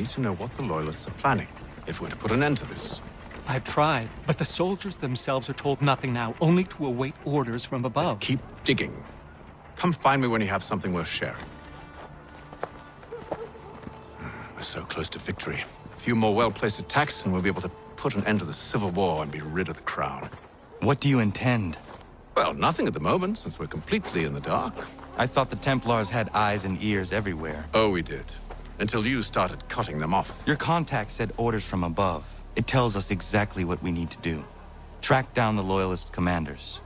need to know what the Loyalists are planning, if we're to put an end to this. I've tried, but the soldiers themselves are told nothing now, only to await orders from above. Keep digging. Come find me when you have something worth sharing. We're so close to victory. A few more well-placed attacks and we'll be able to put an end to the Civil War and be rid of the Crown. What do you intend? Well, nothing at the moment, since we're completely in the dark. I thought the Templars had eyes and ears everywhere. Oh, we did. Until you started cutting them off. Your contact said orders from above. It tells us exactly what we need to do. Track down the Loyalist commanders.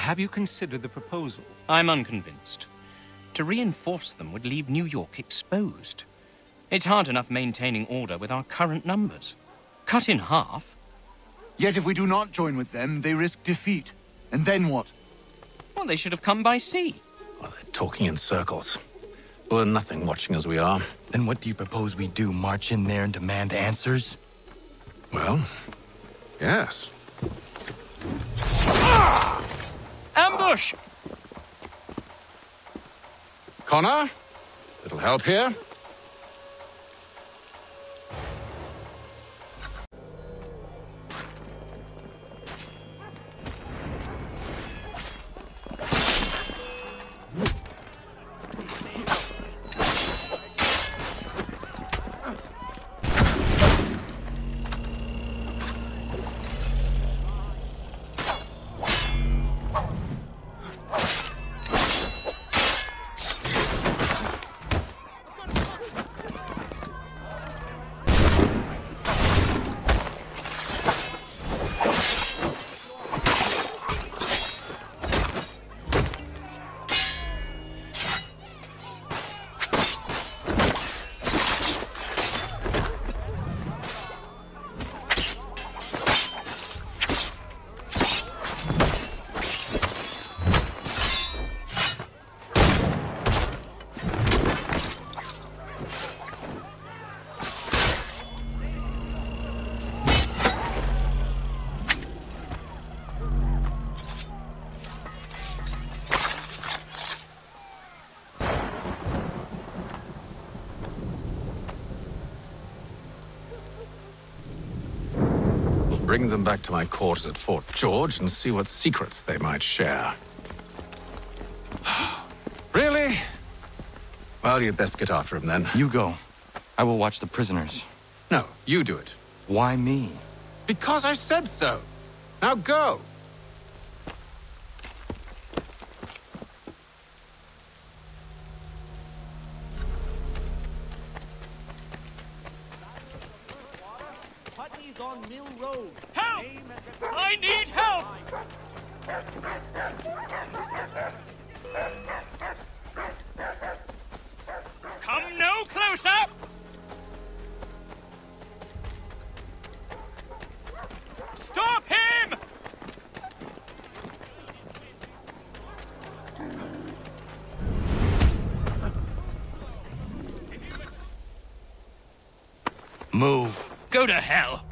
Have you considered the proposal? I'm unconvinced. To reinforce them would leave New York exposed. It's hard enough maintaining order with our current numbers. Cut in half. Yet if we do not join with them, they risk defeat. And then what? Well, they should have come by sea. Well, they're talking in circles. We're nothing watching as we are. Then what do you propose we do? March in there and demand answers? Well, yes. Ambush! Connor? Little help here? Bring them back to my quarters at Fort George and see what secrets they might share. Really? Well, you'd best get after him then. You go. I will watch the prisoners. No, you do it. Why me? Because I said so. Now go. Help! I need help! Come no closer! Stop him! Move. Go to hell!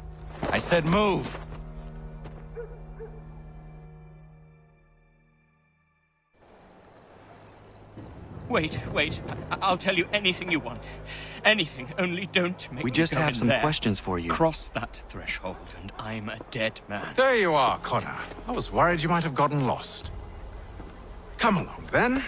I said move. Wait. I'll tell you anything you want. Anything, only don't make We me just go have in some there. questions for you. Cross that threshold, and I'm a dead man. There you are, Connor. I was worried you might have gotten lost. Come along, then.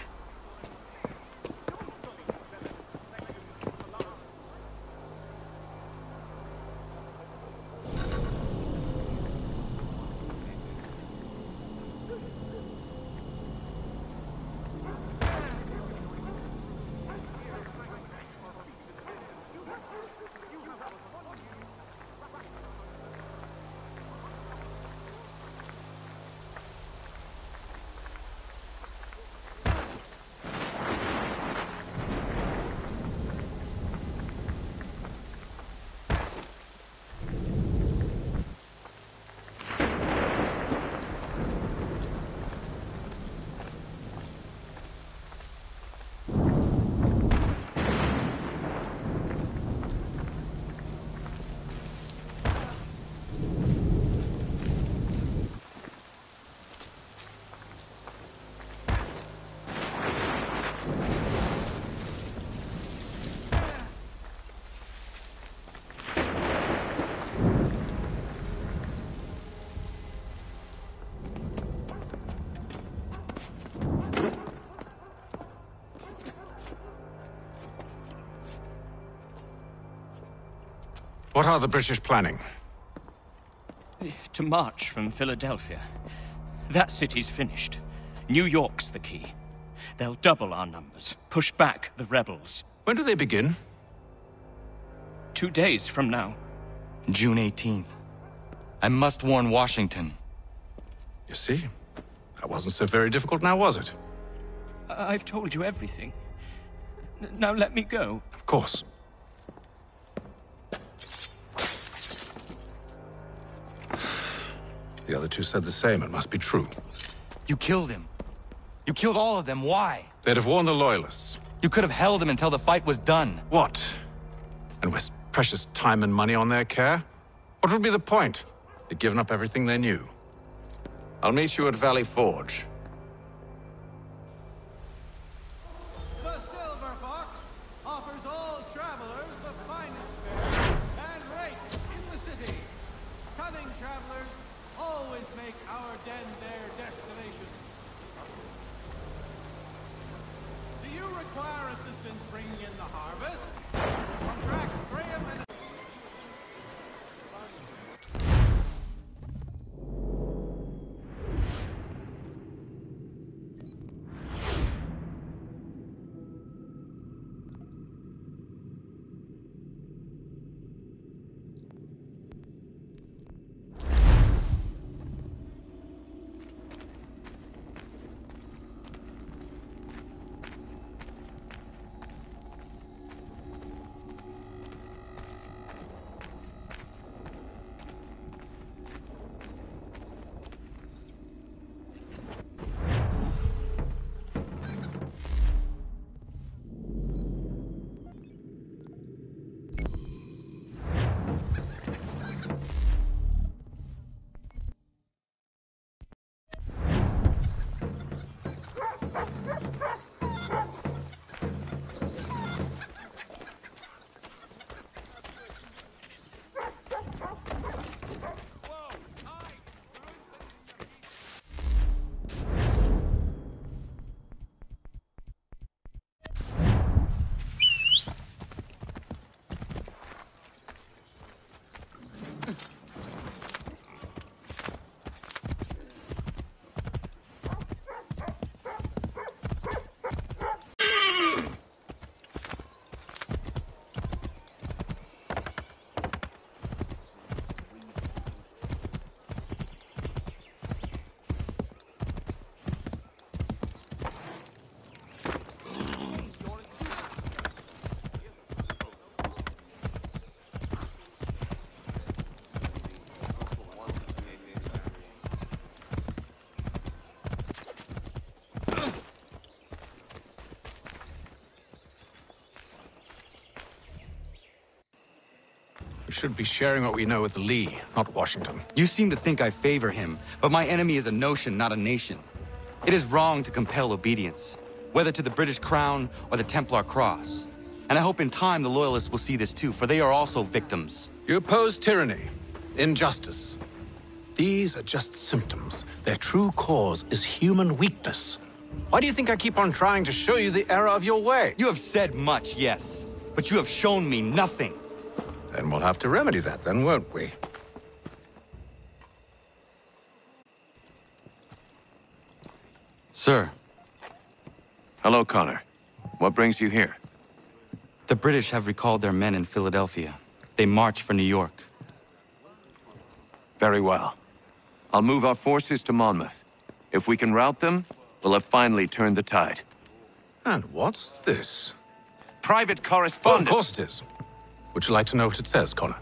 What are the British planning? To march from Philadelphia. That city's finished. New York's the key. They'll double our numbers, push back the rebels. When do they begin? 2 days from now. June 18th. I must warn Washington. You see? That wasn't so very difficult now, was it? I've told you everything. Now let me go. Of course. The other two said the same. It must be true. You killed him. You killed all of them. Why? They'd have warned the Loyalists. You could have held him until the fight was done. What? And waste precious time and money on their care? What would be the point? They'd given up everything they knew. I'll meet you at Valley Forge. The Silver Fox offers all travelers the finest fare and rates in the city. Cunning travelers always make our den their destination. Do you require assistance bringing in the harvest? Contract Graham and... We should be sharing what we know with Lee, not Washington. You seem to think I favor him, but my enemy is a notion, not a nation. It is wrong to compel obedience, whether to the British Crown or the Templar Cross. And I hope in time the Loyalists will see this too, for they are also victims. You oppose tyranny, injustice. These are just symptoms. Their true cause is human weakness. Why do you think I keep on trying to show you the error of your way? You have said much, yes, but you have shown me nothing. Then we'll have to remedy that then, won't we? Sir. Hello, Connor. What brings you here? The British have recalled their men in Philadelphia. They march for New York. Very well. I'll move our forces to Monmouth. If we can rout them, we'll have finally turned the tide. And what's this? Private Oh, correspondence! of course it is. Would you like to know what it says, Connor?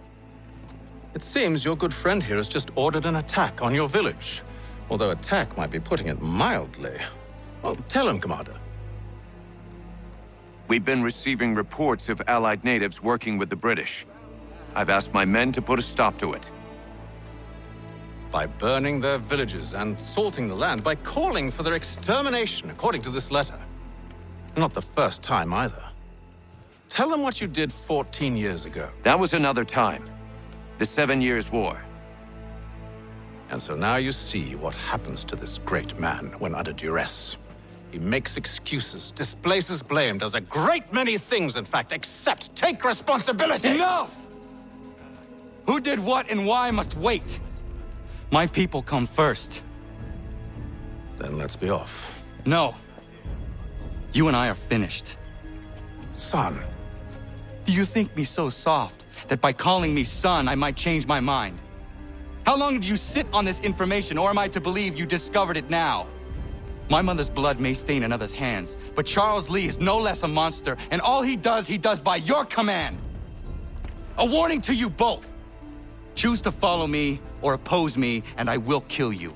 It seems your good friend here has just ordered an attack on your village. Although attack might be putting it mildly. Well, tell him, Commander. We've been receiving reports of Allied natives working with the British. I've asked my men to put a stop to it. By burning their villages and salting the land, by calling for their extermination, according to this letter. Not the first time, either. Tell them what you did 14 years ago. That was another time. The 7 Years' War. And so now you see what happens to this great man when under duress. He makes excuses, displaces blame, does a great many things, in fact, except take responsibility! Enough! Who did what and why must wait. My people come first. Then let's be off. No. You and I are finished. Son. Do you think me so soft that by calling me son, I might change my mind? How long did you sit on this information, or am I to believe you discovered it now? My mother's blood may stain another's hands, but Charles Lee is no less a monster, and all he does by your command. A warning to you both. Choose to follow me or oppose me, and I will kill you.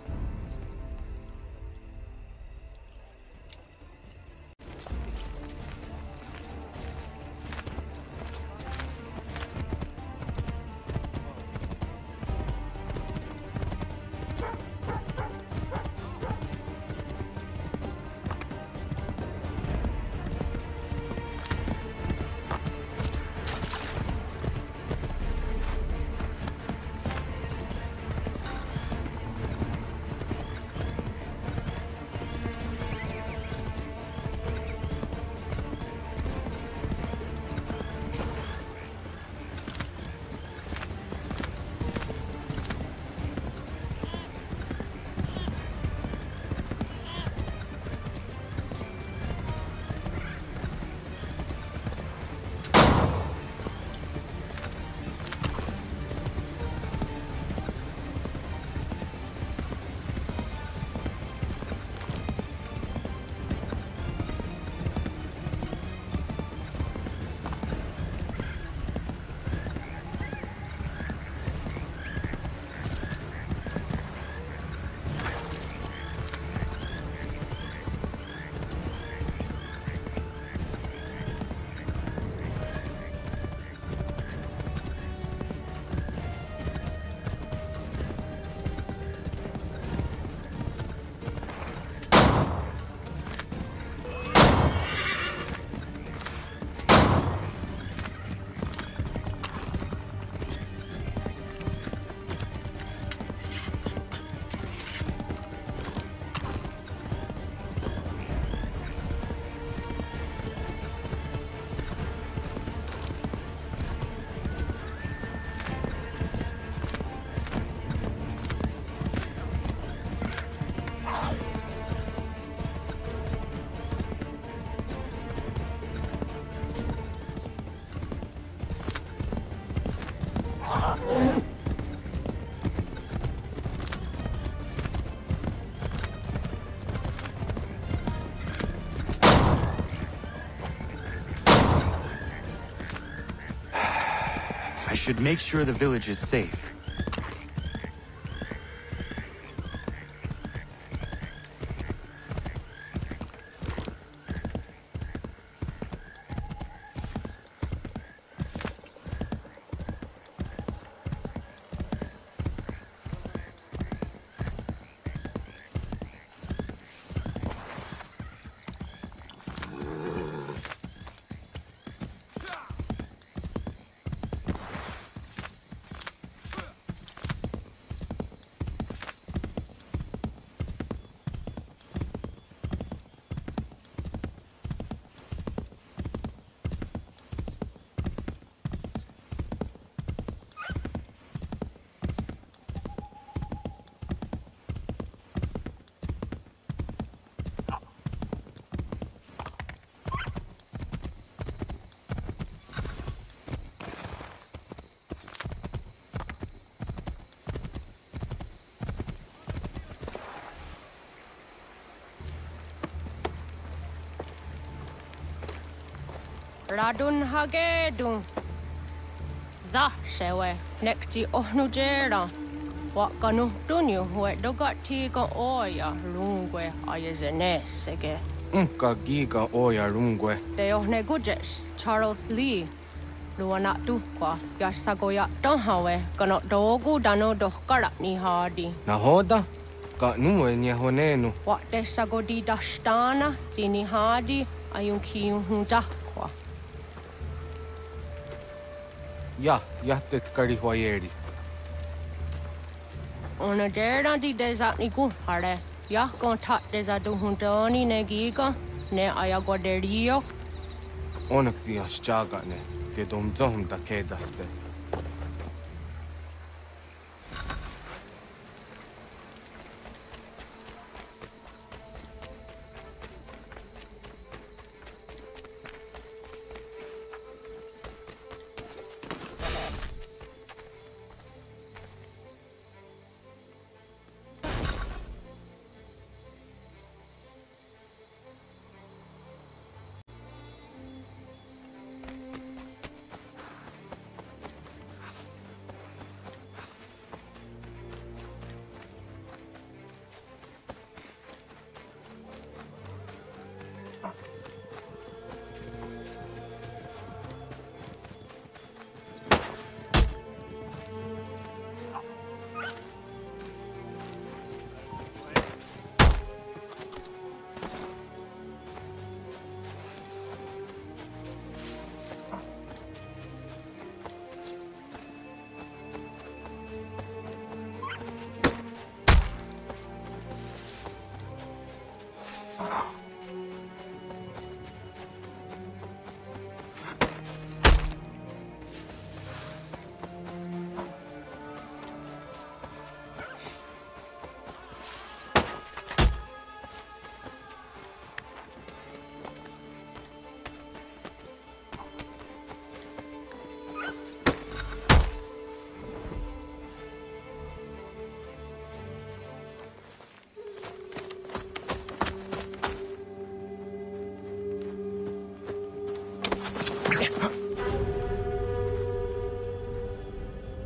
I should make sure the village is safe. Radun hagedun. Zashewe, nekti ohnujera. Wakanu dunyu hue dogati ga oya lungwe ayazenesege. Unka giga oya rungwe. De ohne gujes, Charles Lee. Luana tukwa, yasagoya donhawe, gano dogu dano dohkara ni hadi. Nahoda? Ka nuwe nye honenu. Wat de sagodi dashtana, zini hadi, ayun kiyun hundakwa. Ja, jättet kari huajeri. Ona dera di desatni gunhare. Ja, gon tat desadu hundani ne giga, ne ayagoderio. Onak tia shchagane, te domzohum da kedaste.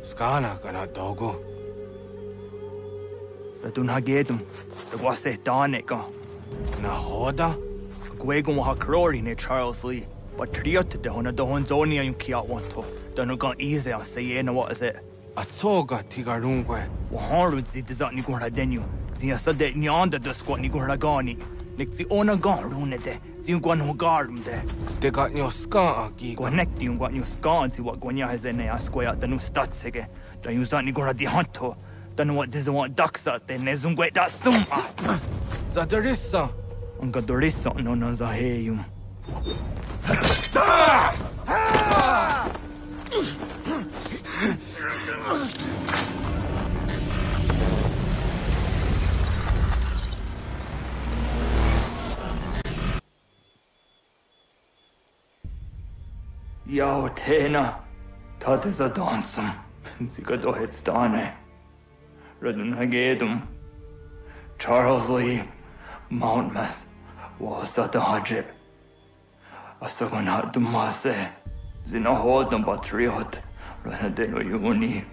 Skana kana dogo. Radun hagedum, the wase danika. Nahoda? Gwegum ha krori ne Charles Lee. But triot de hona dohon zoni ayun kiat wanto. Danu gan easy on say na what is it? Atsoga tigarungwe. Waharud zi dizat ni gurha denu. Zia sade nyanda da squat ni gurha gani. Nik zi ona gan rune de. Zi gwan ho garum de. Te gat nyo ska giga. Gwanek di gwan nyo ska zi wat gwanya hezene asquaya danu statsege. Dan yuzat ni gurha di hanto. Danu wat dizawat daksa de ne zungwe da summa. Zadarissa. Unga dorissa no na zaheyum. Yao tena, that is a dansum. Zika dohet stane. Radun hagedum. Charles Lee, Mountmouth, was at the hajib. Asagonat dumase. Zinahod ng batriot. Ranadeno yuni.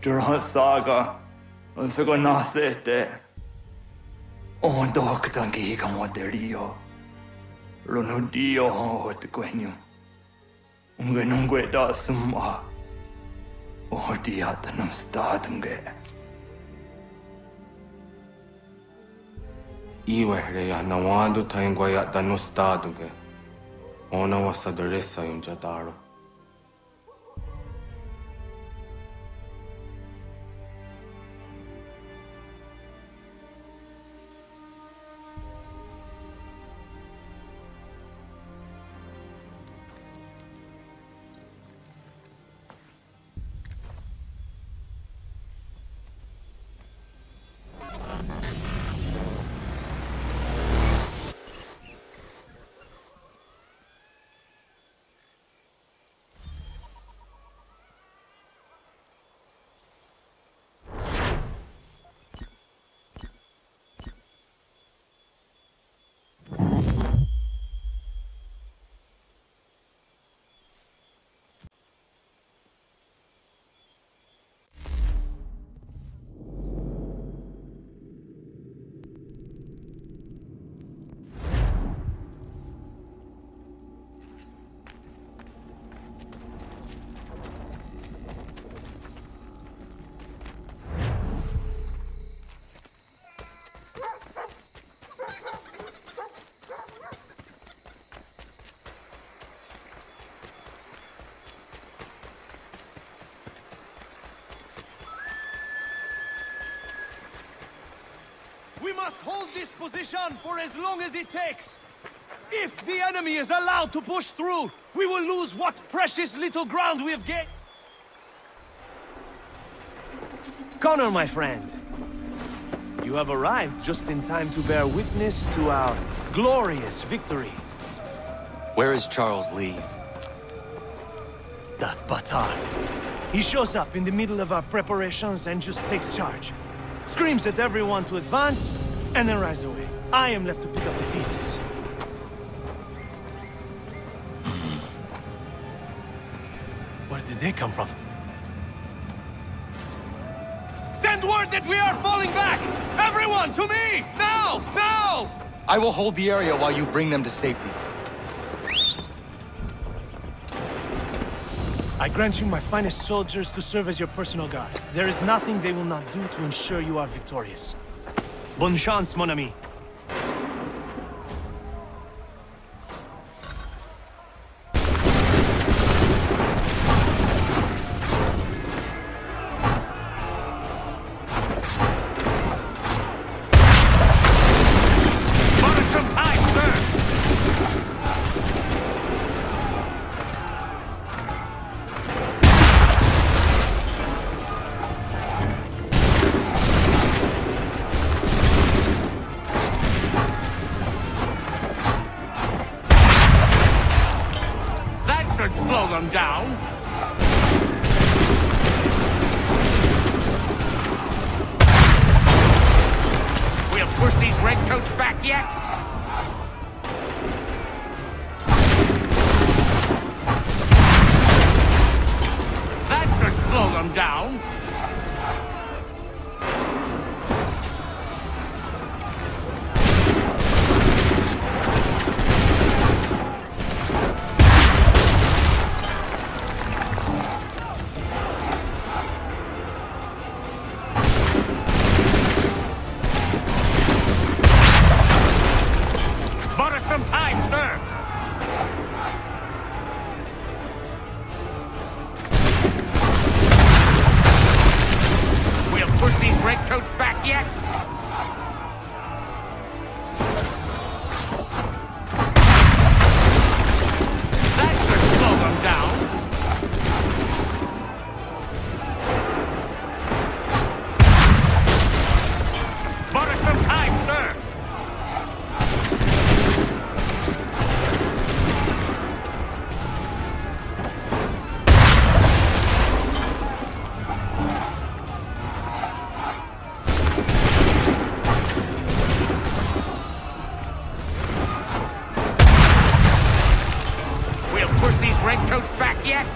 Jurhan saga. Asagonasete. On dok tangi kamoderio. Runudio hot gwenyu. Ungenungwe da summa. Odiatanum stadunge. Iwe reya nawando taingwa ya danu staduge. Ona wasadarissa yung jadaro. We must hold this position for as long as it takes. If the enemy is allowed to push through, we will lose what precious little ground we have gained. Connor, my friend. You have arrived just in time to bear witness to our glorious victory. Where is Charles Lee? That batard. He shows up in the middle of our preparations and just takes charge. Screams at everyone to advance, and then rides away. I am left to pick up the pieces. Where did they come from? Send word that we are falling back! Everyone, to me! Now! Now! I will hold the area while you bring them to safety. I grant you my finest soldiers to serve as your personal guard. There is nothing they will not do to ensure you are victorious. Bonne chance, mon ami. Slow them down. We'll push these redcoats back yet. That should slow them down. Redcoats back yet? That should slow them down. Bought us some time, sir. Push these redcoats back yet?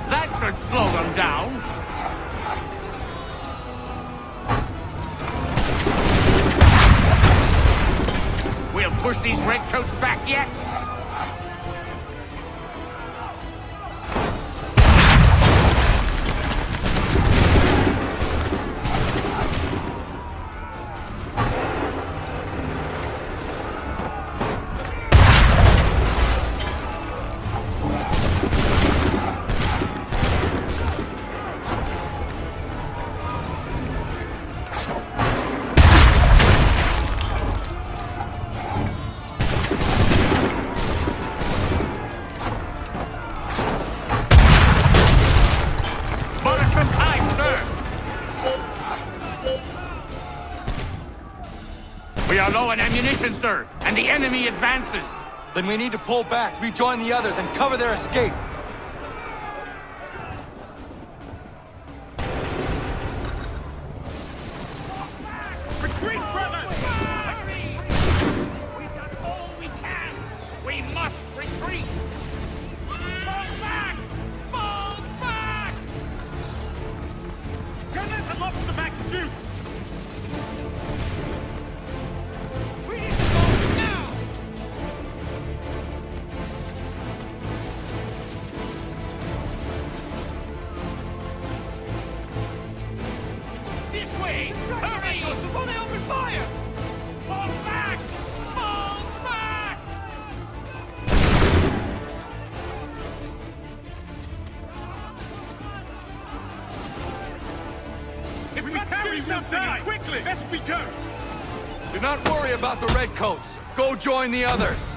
That should slow them down. We'll push these redcoats back yet? We are low on ammunition, sir, and the enemy advances. Then we need to pull back, rejoin the others, and cover their escape. Retreat, brothers! We've done all we can. We must retreat. Fall back! Fall back! Gunners have lost the back shoot. we go! Do not worry about the redcoats. Go join the others.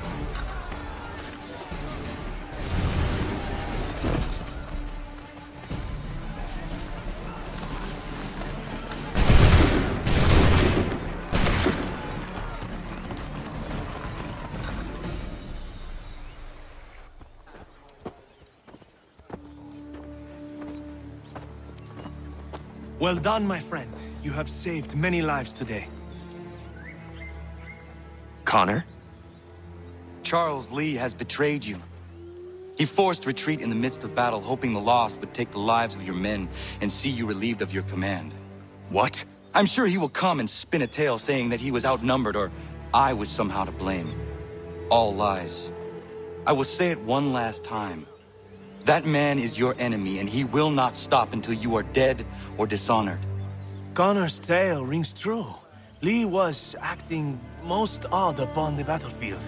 Well done, my friend. You have saved many lives today. Connor? Charles Lee has betrayed you. He forced retreat in the midst of battle, hoping the lost would take the lives of your men and see you relieved of your command. What? I'm sure he will come and spin a tale saying that he was outnumbered or I was somehow to blame. All lies. I will say it one last time. That man is your enemy, and he will not stop until you are dead or dishonored. Connor's tale rings true. Lee was acting most odd upon the battlefield.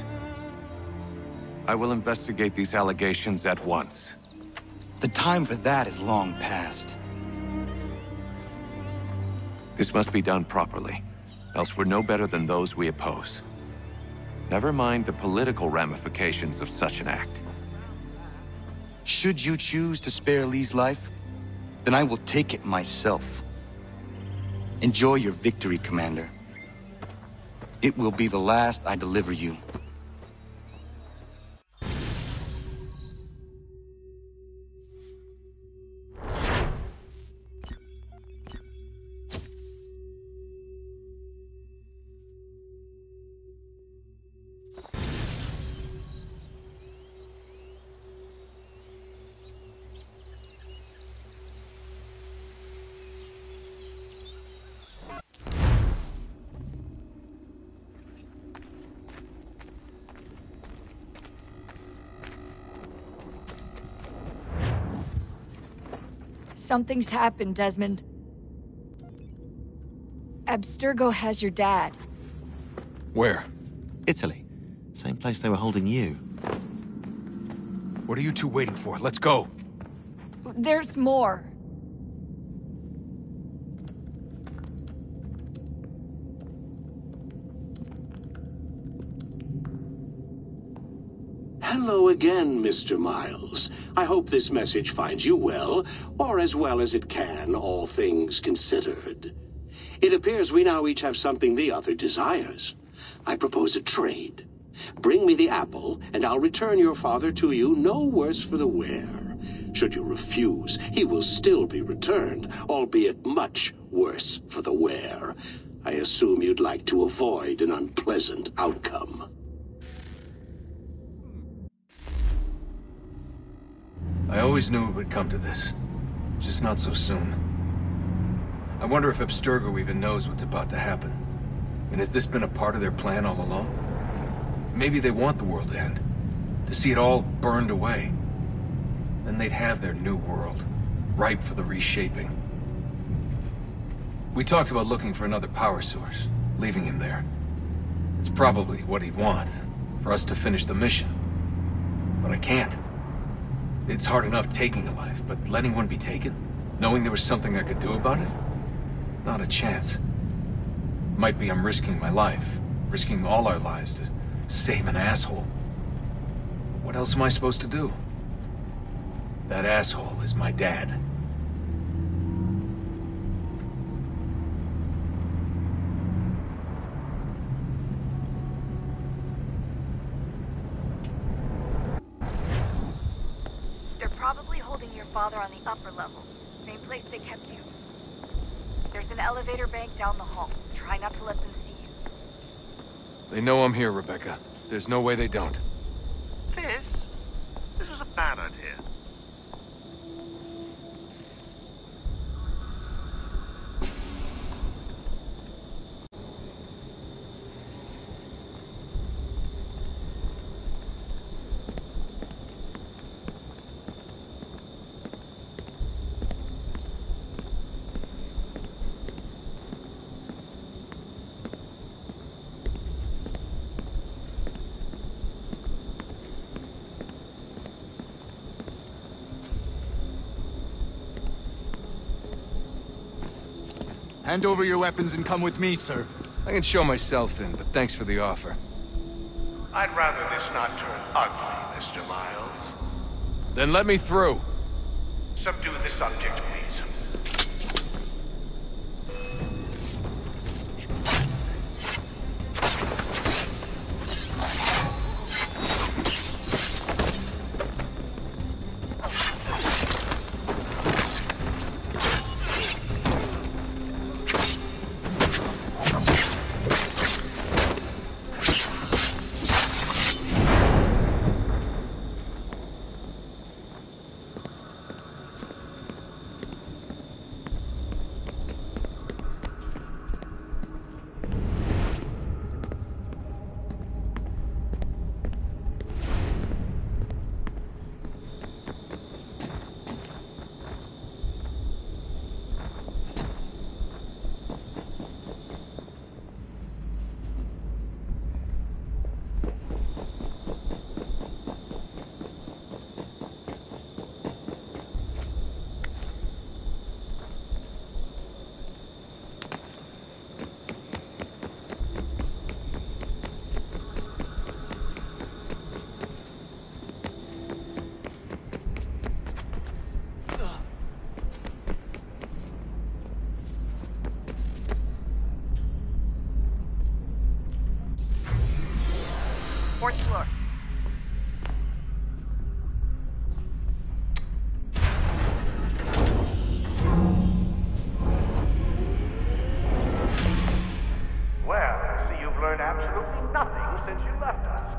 I will investigate these allegations at once. The time for that is long past. This must be done properly, else we're no better than those we oppose. Never mind the political ramifications of such an act. Should you choose to spare Lee's life, then I will take it myself. Enjoy your victory, Commander. It will be the last I deliver you. Something's happened, Desmond. Abstergo has your dad. Where? Italy. Same place they were holding you. What are you two waiting for? Let's go. There's more. Hello again, Mr. Miles. I hope this message finds you well, or as well as it can, all things considered. It appears we now each have something the other desires. I propose a trade. Bring me the apple, and I'll return your father to you no worse for the wear. Should you refuse, he will still be returned, albeit much worse for the wear. I assume you'd like to avoid an unpleasant outcome. I always knew it would come to this. Just not so soon. I wonder if Abstergo even knows what's about to happen. And has this been a part of their plan all along? Maybe they want the world to end. To see it all burned away. Then they'd have their new world, ripe for the reshaping. We talked about looking for another power source, leaving him there. It's probably what he'd want, for us to finish the mission. But I can't. It's hard enough taking a life, but letting one be taken? Knowing there was something I could do about it? Not a chance. Might be I'm risking my life, risking all our lives to save an asshole. What else am I supposed to do? That asshole is my dad. Father on the upper levels. Same place they kept you. There's an elevator bank down the hall. Try not to let them see you. They know I'm here, Rebecca. There's no way they don't. This was a bad idea. Hand over your weapons and come with me, sir. I can show myself in, but thanks for the offer. I'd rather this not turn ugly, Mr. Miles. Then let me through. Subdue the subject, please. Fourth floor. Well, I see you've learned absolutely nothing since you left us.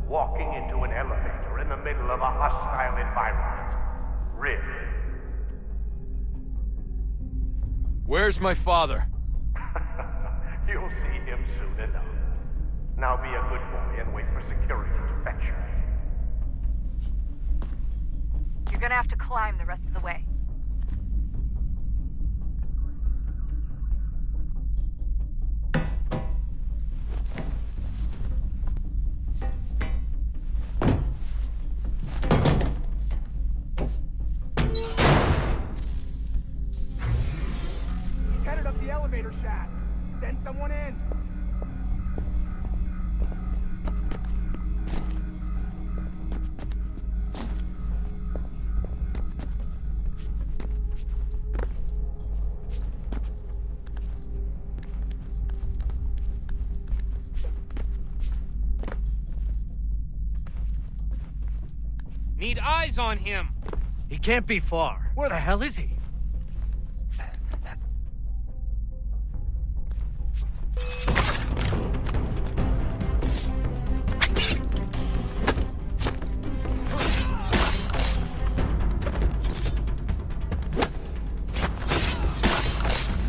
Walking into an elevator in the middle of a hostile environment. Really? Where's my father? You'll see him soon enough. Now be a good boy and wait for security to fetch you. You're gonna have to climb the rest of the way. He's headed up the elevator shaft. Send someone in. Need eyes on him. He can't be far. Where the hell is he?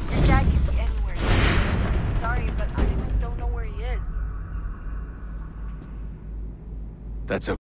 Your dad could be anywhere. Sorry, but I just don't know where he is. That's okay.